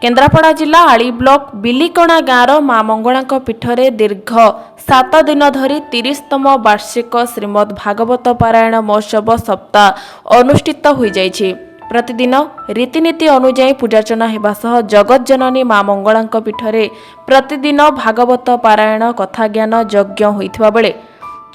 केन्द्रापड़ा जिला आली ब्लॉक बिलिकणा गाँवर माँ मंगला पीठरे दीर्घ 7 दिन धरी 30तम वार्षिक श्रीमद् भागवत पारायण महोत्सव सप्ताह अनुष्ठित हो जाइछि। प्रतिदिन रीतिनीति अनुଯାयी पूजार्चना हेबा सह जगज्जननी माँ मंगला पीठरे प्रतिदिन भागवत पारायण कथा ज्ञान यज्ञ होइथिबा बेले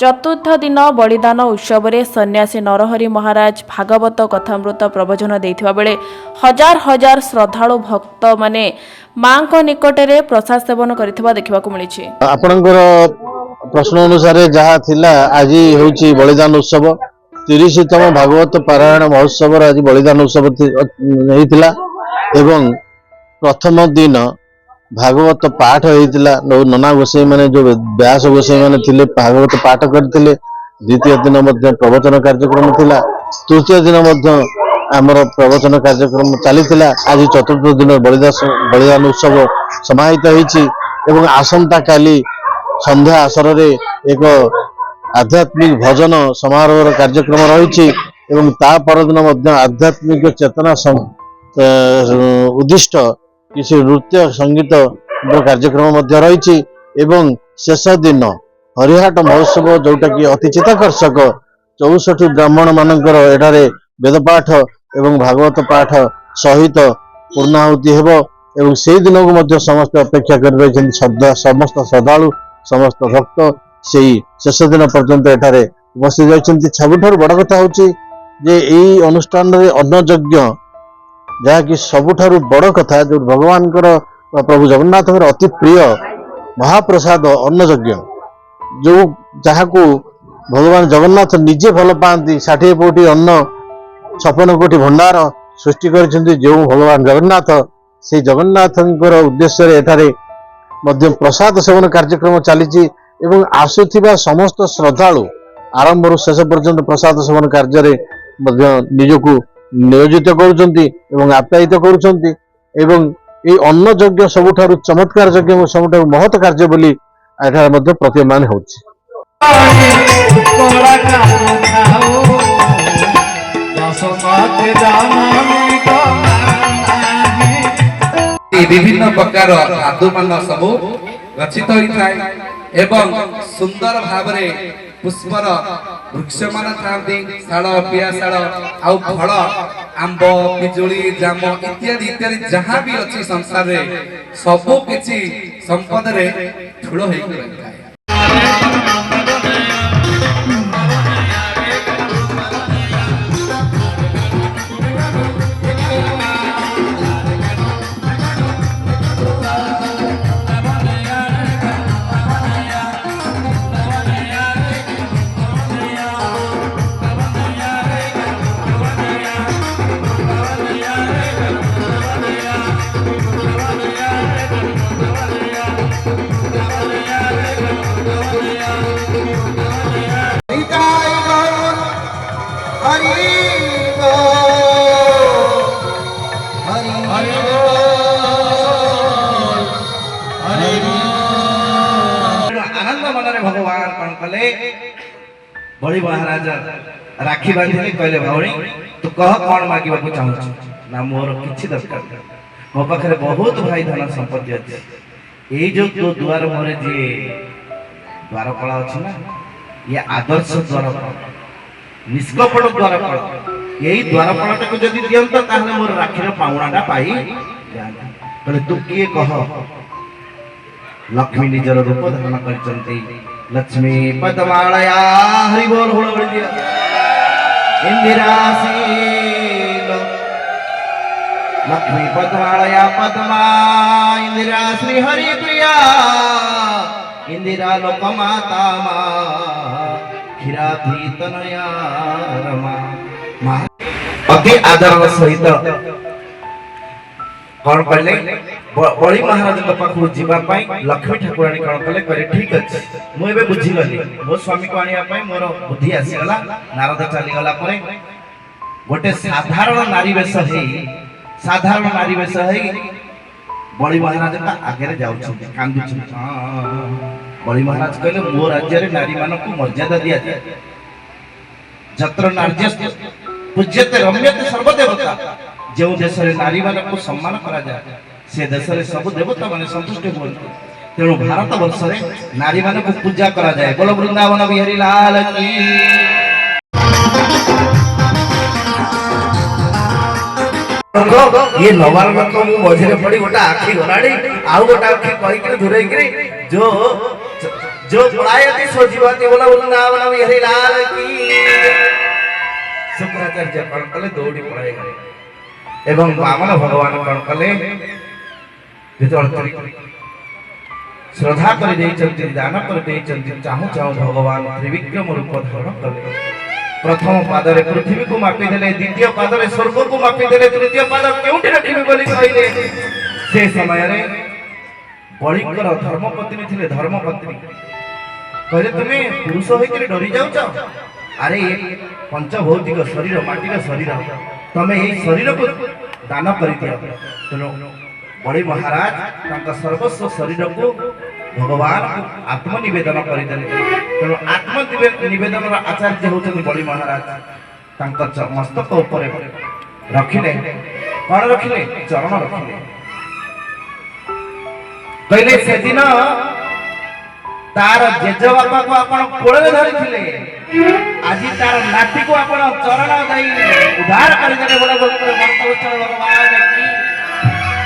चतुर्थ दिन बलिदान उत्सव में सन्यासी नरहरि महाराज भागवत कथामृत प्रवचन देथिबा बेले हजार हजार श्रद्धालु भक्त माने मां को निकटरे प्रसाद सेवन करिथिबा देखिबाकू मिलिछि। आपनकर प्रश्न अनुसार जहाँ थिला आज होउछि बलिदान उत्सव 30तम भागवत पारायण महोत्सव आज बलिदान उत्सव हेतिला एवं प्रथम दिन भागवत पाठ होइतिला। नना गोसाई माने जो व्यास गोसाई माने थिले भागवत पाठ करथिले। द्वितीय दिन मध्ये प्रवचन कार्यक्रम थिला। तृतीय दिन मध्ये आमर प्रवचन कार्यक्रम चलीथिला। आज चतुर्थ दिन बलिदान उत्सव समाहित होइछि एवं आसंता काली संध्या आसर रे एक आध्यात्मिक भजन समारोह कार्यक्रम रही एवं ता परदिन मध्ये आध्यात्मिक चेतना उद्दिष्ट किसी नृत्य संगीत कार्यक्रम रही एवं शेष दिन हरिहाट महोत्सव जोटा कि अति चित्ताकर्षक 64 ब्राह्मण मानकर एठारे वेदपाठ एवं भागवत पाठ सहित पूर्णाहुति हेब एवं से दिन को मध्य समस्त अपेक्षा कर रही समस्त श्रद्धालु समस्त भक्त से शेष दिन पर्यंत एठारे उपस्थित रही। सबुठार बड़ कथा होची जे एई अनुष्ठान रे अन्न यज्ञ जहाँकि सबुठार बड़ कथा जो भगवान प्रभु जगन्नाथ अति प्रिय महाप्रसाद अन्न यज्ञ जो जहाँ को भगवान जगन्नाथ निजे भल पाती 60 कोटी अन्न 56 कोटी भंडार सृष्टि कर जो भगवान जगन्नाथ से जगन्नाथ उद्देश्य एठारे मध्य प्रसाद सेवन कार्यक्रम चली एवं आसुथिबा समस्त श्रद्धालु आरंभ शेष पर्यंत प्रसाद सेवन कार्य निजको नियोजित करुचंती एवं आप्यायित करुचंती एवं ये अन्न यज्ञ सबुठारु चमत्कार यज्ञ सबुठारु महत् कार्य बोली एठारे मध्य प्रतीयमान होछि। विभिन्न प्रकार खाद्यपान सब रचित होता है एवं सुंदर भाव पुष्पर वृक्ष मान था शाल पियाशाल आउ फल आंब पिजुली जाम इत्यादि इत्यादि जहाँ भी अच्छी संसार रे सबु किछि संपद रे ठुलो होई रहता है। भगवान कौन कले बड़ी महाराज राखी बांधिले कहले भौणी तू कह कौन मागिबा को चाहू ना मोर किछि दरकार मो पाखरे बहुत भाई धन संपत्ति अछि ए जो तो द्वार मोरे जे द्वारपाल अछि ना ये आदर्श द्वारपाल निष्कपट द्वारपाल यही द्वारपालटा को जदी दियंत ताहले मोर राखीर पाउणाटा पाई जान कहले तू किए कह लक्ष्मी निजर रूप धारण करचंती लक्ष्मी पद्मालया हरि बोल होड़ बोल दिया इंदिरासील लक्ष्मी पद्मालया पद्मा इंदिरा श्री हरि प्रिया इंदिरा लोक माता मा खिराधि तनया रमा अति आदर सहित कौन कहले बड़ी महाराज पाखु जीवा लक्ष्मी ठाकुराणी कौन कहले कहले ठीक अच्छे मुझे बुझी गली मो स्वामी को आने मोर बुद्धि आसीगला नारद चलीगला गोटे साधारण नारी वेश बड़ी महाराज आगे जाऊँ कांदु बड़ी महाराज कहले मो राज्य नारी मान को मर्यादा दिया जाए जत्र नार्य पूज्यते रम्यते सर्वदेवता जो देश रे नारी मान को सम्मान करा जाए से देश में सब देवता मैंने संतुष्ट हुए तेणु भारत वर्ष में नारी मान को पूजा करा जाए। बोलो वृंदावन बिहारी लाल की। ये नवाल मत मु मझे पड़ी गोटे आखि गलाड़ी आउ गोटे आखि कहीकि दूरे जो जो पढ़ाई सो जीवती। बोलो वृंदावन बिहारी लाल की। शुक्राचार्य कौन कले दौड़ी पढ़ाई गले एवं वामन भगवान कौन कले श्रद्धा कर दान कर चाहू चाहू भगवान त्रिविक्रम रूप धारण कले। प्रथम पादरे पृथ्वी को मापी देले, द्वितीय पादरे स्वर्ग को मापी देले, तृतीय पाद केउठी रखिबे बोली कहिले। से समय रे बलिकर धर्मपत्नी थिले धर्मपत्नी कहले तुमे पुरुष होइके डरी जाउछ। अरे पंचभौतिक शरीर माटीर शरीर तमे ए शरीर को दान करि दियो। तेणु बड़ी महाराज तांका सर्वस्व शरीर को भगवान आत्मनिवेदन करदेले। तेणु आत्मनिवेदन आचार्य होउछन बड़ी महाराज। तांका मस्तक ऊपर रखिले कौन रखिले चरण रखिले। कहले से दिन तार जेजबापा को आपण कोळे धरिथिले, आज तार नाती को आपण चरण दई उद्धार करदेले। बोला भगवान की।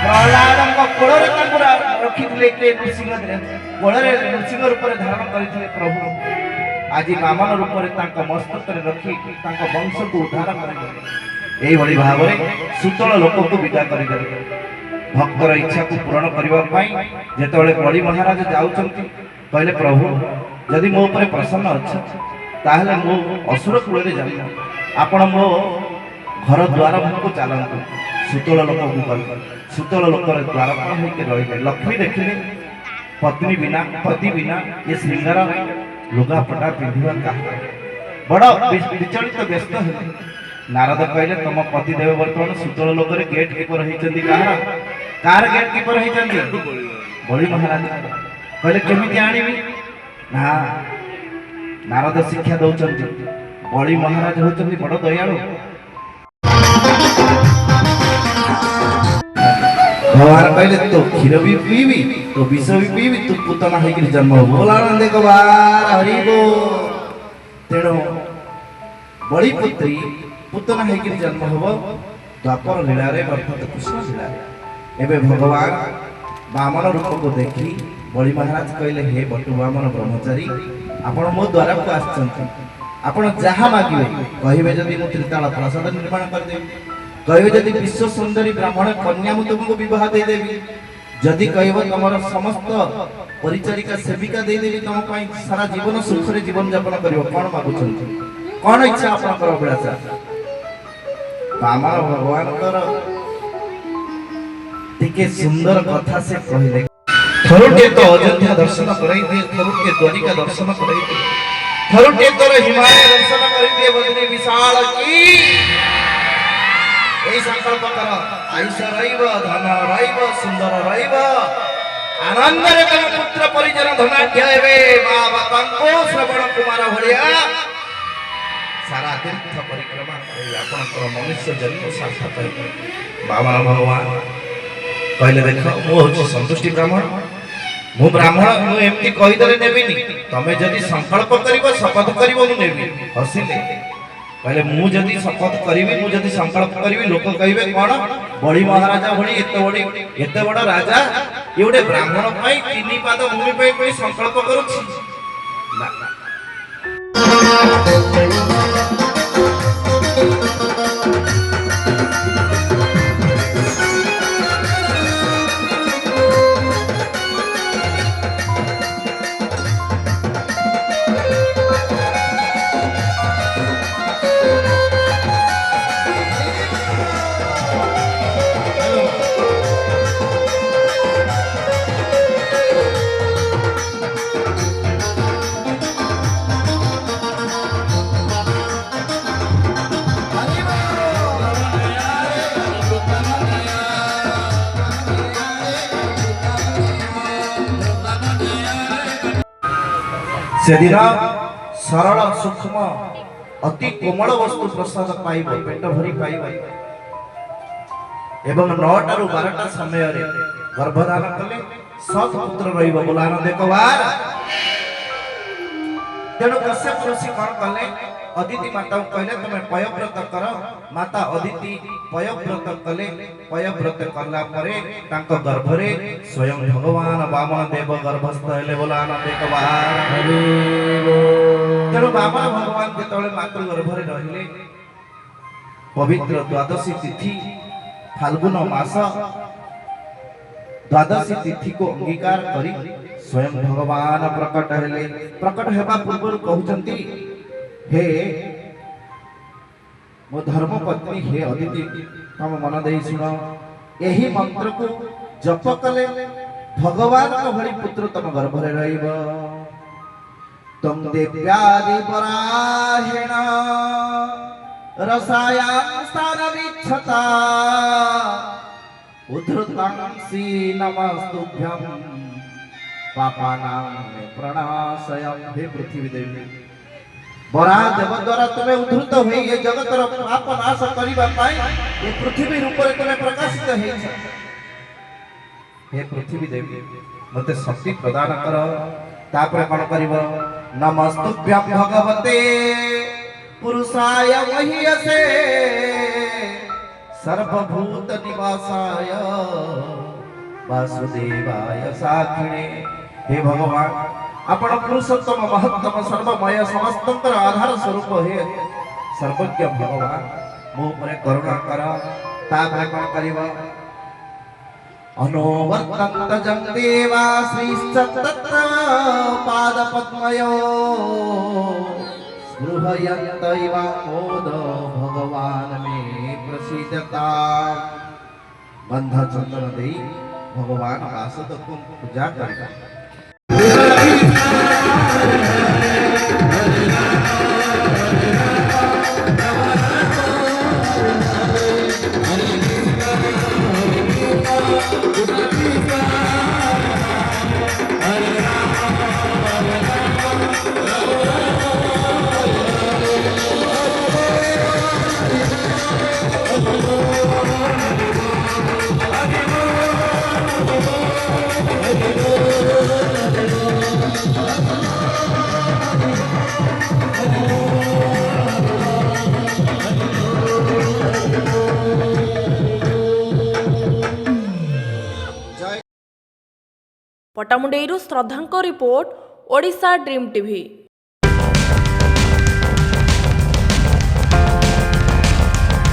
प्रहलाद को कोळे रखिथिले के नृसिंह कोळे नृसिंह रूप रे धारण करथिले प्रभु। आज वामन रूप रे तांका मस्तक रे रखी तांका वंश को उद्धार करदेले। एई भली भाव रे सुतल लोक को विदा करदेले। भक्तर इच्छा को पूर्ण करबा पई जेतबेले बड़ी महाराज जाउचंती कहले प्रभु यदि मो ऊपर प्रसन्न अच्छा ताहले मो असुर कूल रे जाई आपण मो घर द्वार को चलंतु। सुतल लोक को कहले सुतल लोक रे द्वार पर होके रहिबे। लक्ष्मी देखिले पत्नी बिना पति बिना ये श्रृंगार लुगा पटा पिंधिबा काहे बड़ विचलित व्यस्त हेले। नारद कहले तुम पति देव वर्तमान सुतल लोक रे गेट कीपर होइचंदी कहार कार गेट कीपर होइचंदी बड़ी महाराज कहले केमिति आनिबी ना नारद शिक्षा दउचंती। बड़ी महाराज होचंती बड़ दयालु। भगवान कहले तो क्षीर भी पीबी तो विष भी पीबी तू पुतना होइकि जन्म हो। बोलानंद कुमार हरि बोल। तेणु बड़ी पुत्री पुतना होइकि जन्म हो द्वापर लीला रे अर्थात कृष्ण लीला रे। एबे भगवान वामन रूप को देखी बड़ी महाराज कहले हे बटु वामन ब्रह्मचारी आपण मो द्वारा को आछंती आपण जहा मागिबे कहिबे जदि मु त्रिताल प्रसाद निर्माण कर देबी, कहिबे जदि विश्व सुंदरी ब्राह्मण कन्या मु तुमको विवाह दे देबी, जदि कहबो तमर समस्त परिचारिका सेविका दे देबी तम पई सारा जीवन सुख रे जीवन यापन करिवो। कोन मागुछंती कोन इच्छा आपनकर अभिलाषा। वामन भगवान कर टिके सुंदर कथा से कहले थरुटे तो अयोध्या दर्शन कराई दे, थरुटे द्वारिका दर्शन कराई दे, थरुटे तोर हिमालय दर्शन कराई दे। बद्री विशाल की এই সংকল্প কর আয়ুষ রইব ধন রইব সুন্দর রইব আনন্দরে তম পুত্র পরিজন ধনাঢ্য হেবে মা বাপাঙ্কো শ্রবণ কুমার ভলিয়া সারা তীর্থ পরিক্রমা করে আপনার মনুষ্য জন্ম সার্থক করে। বামন ভগবান कहले देख मु हूँ संतुष्टि ब्राह्मण मु ब्राह्मण मु एमती कहीदेले नेबिनी तमे जदि संकल्प करिवो शपथ करिवो मु नेबी। हसिले कहले मु जदि शपथ करिवि मु जदि संकल्प करिवि लोक कहिबे कोन बड़ी महाराजा भली एते बड़ राजा ये गोटे ब्राह्मण पई तीनी पाद भूमि पई संकल्प करूछि ना। सेदिन सरल सूक्ष्म अति कोमल वस्तु प्रसाद पाइब पेट भरी पाइब ଏବଂ 9ଟାରୁ 12ଟା ସମୟରେ ଗର୍ଭଧାରଣ କଲେ ସତ୍ ପୁତ୍ର ରହିବ ବୋଲ ଆନନ୍ଦ କବାର। ତେଣୁ କଶ୍ୟପ ଋଷି କଣ କଲେ, ଅଦିତି ମାତାଙ୍କୁ କହିଲେ ତମେ ପୟବ୍ରତ କର। ମାତା ଅଦିତି ପୟବ୍ରତ କଲେ। ପୟବ୍ରତ କଲା ପରେ ତାଙ୍କ ଗର୍ଭରେ ସ୍ୱୟଂ ଭଗବାନ ବାମନ ଦେବ ଗର୍ଭସ୍ଥ ହେଲେ ବୋଲ ଆନନ୍ଦ କବାର। ତେଣୁ ବାମନ ଭଗବାନ ଯେତେବେଳେ ମାତୃ ଗର୍ଭରେ ରହିଲେ, ପବିତ୍ର ଦ୍ୱାଦଶୀ ତିଥି ଫାଲ୍ଗୁନ ମାସ ଦ୍ୱାଦଶୀ ତିଥିକୁ ଅଙ୍ଗୀକାର କରି ସ୍ୱୟଂ ଭଗବାନ ପ୍ରକଟ ହେଲେ। ପ୍ରକଟ ହେବା ପୂର୍ବରୁ କହୁଛନ୍ତି, ହେ ମୋ ଧର୍ମପତ୍ନୀ, ହେ ଅଦିତି, ତମ ମନ ଦେଇ ଶୁଣ, ଏହି ମନ୍ତ୍ରକୁ ଜପ କଲେ ଭଗବାନଙ୍କ ଭଳି ପୁତ୍ର ତମ ଗର୍ଭରେ ରହିବ। ତମ ଦେବ୍ୟାଦି ପରାହେଣ ରସାୟାଂ ସ୍ଥାନ ବିଚ୍ଛତା ଉଦ୍ଧୃତାଂସି ନମସ୍ତୁଭ୍ୟଂ ପାପାନାଂ ପ୍ରଣାଶୟଂ। ହେ ପୃଥିବୀ ଦେବୀ, ବରା ଦେବ ଦ୍ୱାରା ତୁମେ ଉଦ୍ଧୃତ ହୋଇ ଏ ଜଗତର ପାପ ନାଶ କରିବା ପାଇଁ ଏ ପୃଥିବୀ ରୂପରେ ତୁମେ ପ୍ରକାଶିତ ହେଇଛ। ହେ ପୃଥିବୀ ଦେବୀ, ମୋତେ ଶକ୍ତି ପ୍ରଦାନ କର। ତାପରେ କଣ କରିବ, ନମସ୍ତୁଭ୍ୟଂ ଭଗବତେ ପୁରୁଷାୟ ମହୀୟସେ सर्वभूत निवासाय वासुदेवाय साक्षिणे। हे भगवान, आपण पुरुषोत्तम महत्तम सर्वमय समस्तंकर आधार स्वरूप हे सर्वज्ञ भगवान, मो परे करुणा कर। तापर कोन करिव, अनोवर्तन्त जं देवा श्रीश्च तत्र पाद पद्मयो स्पृहयन्त इव मोद भगवान मे प्रसीदता। बंध चंदन दे भगवान वासुदेव को पूजा करता। ପଟ୍ଟାମୁଣ୍ଡେଇରୁ ଶ୍ରଦ୍ଧାଙ୍କ ରିପୋର୍ଟ, ଓଡ଼ିଶା ଡ୍ରିମ୍ ଟିଭି।